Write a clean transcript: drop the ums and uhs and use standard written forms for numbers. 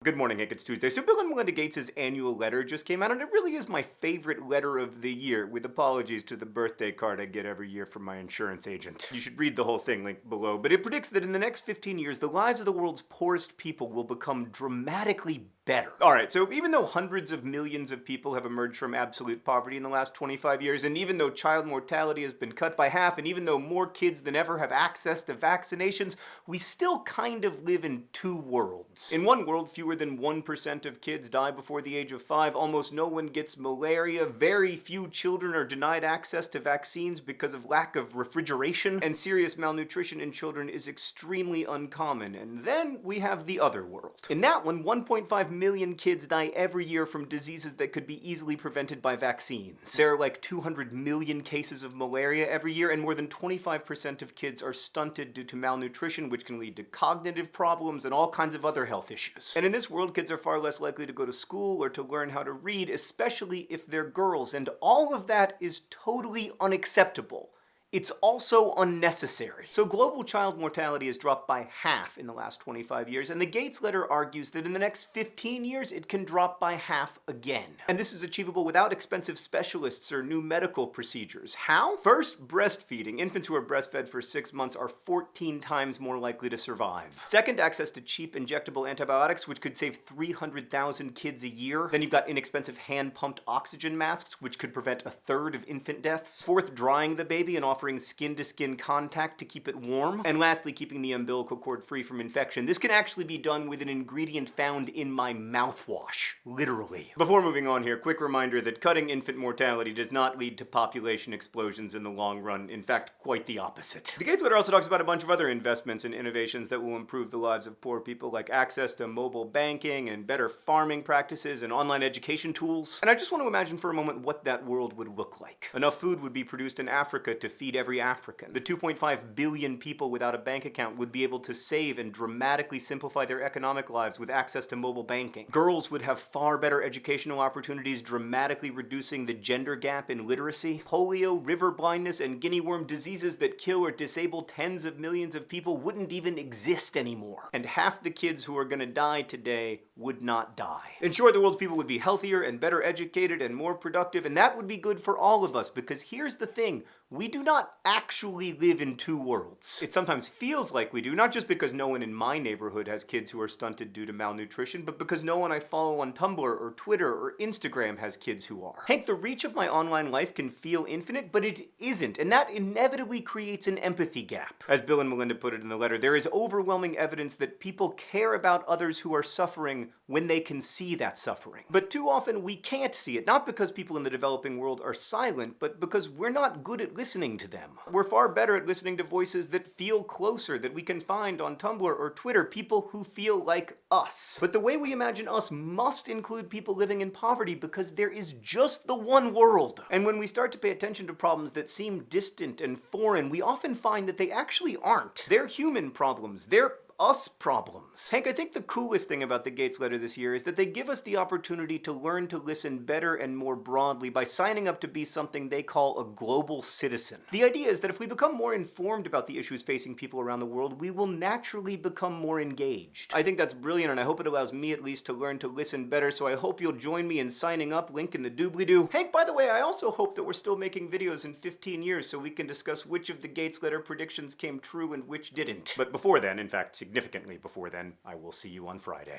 Good morning, Hank. It's Tuesday. So Bill and Melinda Gates' annual letter just came out, and it really is my favorite letter of the year, with apologies to the birthday card I get every year from my insurance agent. You should read the whole thing, linked below. But it predicts that in the next 15 years, the lives of the world's poorest people will become dramatically better. Alright, so even though hundreds of millions of people have emerged from absolute poverty in the last 25 years, and even though child mortality has been cut by half, and even though more kids than ever have access to vaccinations, we still kind of live in two worlds. In one world, fewer than 1% of kids die before the age of 5, almost no one gets malaria, very few children are denied access to vaccines because of lack of refrigeration, and serious malnutrition in children is extremely uncommon. And then we have the other world. In that one, 1.5 million kids die every year from diseases that could be easily prevented by vaccines. There are like 200 million cases of malaria every year, and more than 25% of kids are stunted due to malnutrition, which can lead to cognitive problems and all kinds of other health issues. And in this world, kids are far less likely to go to school or to learn how to read, especially if they're girls, and all of that is totally unacceptable. It's also unnecessary. So global child mortality has dropped by half in the last 25 years, and the Gates letter argues that in the next 15 years it can drop by half again. And this is achievable without expensive specialists or new medical procedures. How? First, breastfeeding. Infants who are breastfed for 6 months are 14 times more likely to survive. Second, access to cheap injectable antibiotics, which could save 300,000 kids a year. Then you've got inexpensive hand-pumped oxygen masks, which could prevent a third of infant deaths. Fourth, drying the baby and offering skin-to-skin contact to keep it warm. And lastly, keeping the umbilical cord free from infection. This can actually be done with an ingredient found in my mouthwash. Literally. Before moving on here, quick reminder that cutting infant mortality does not lead to population explosions in the long run. In fact, quite the opposite. The Gates letter also talks about a bunch of other investments and innovations that will improve the lives of poor people, like access to mobile banking and better farming practices and online education tools. And I just want to imagine for a moment what that world would look like. Enough food would be produced in Africa to feed every African. The 2.5 billion people without a bank account would be able to save and dramatically simplify their economic lives with access to mobile banking. Girls would have far better educational opportunities, dramatically reducing the gender gap in literacy. Polio, river blindness, and guinea worm, diseases that kill or disable tens of millions of people, wouldn't even exist anymore. And half the kids who are gonna die today would not die. In short, the world's people would be healthier and better educated and more productive, and that would be good for all of us, because here's the thing: we do not actually live in two worlds. It sometimes feels like we do, not just because no one in my neighborhood has kids who are stunted due to malnutrition, but because no one I follow on Tumblr or Twitter or Instagram has kids who are. Hank, the reach of my online life can feel infinite, but it isn't, and that inevitably creates an empathy gap. As Bill and Melinda put it in the letter, there is overwhelming evidence that people care about others who are suffering when they can see that suffering. But too often we can't see it, not because people in the developing world are silent, but because we're not good at listening to them. We're far better at listening to voices that feel closer, that we can find on Tumblr or Twitter, people who feel like us. But the way we imagine us must include people living in poverty, because there is just the one world. And when we start to pay attention to problems that seem distant and foreign, we often find that they actually aren't. They're human problems. They're us problems. Hank, I think the coolest thing about the Gates letter this year is that they give us the opportunity to learn to listen better and more broadly by signing up to be something they call a global citizen. The idea is that if we become more informed about the issues facing people around the world, we will naturally become more engaged. I think that's brilliant, and I hope it allows me at least to learn to listen better, so I hope you'll join me in signing up, link in the doobly-doo. Hank, by the way, I also hope that we're still making videos in 15 years so we can discuss which of the Gates letter predictions came true and which didn't. But before then, in fact, significantly before then, I will see you on Friday.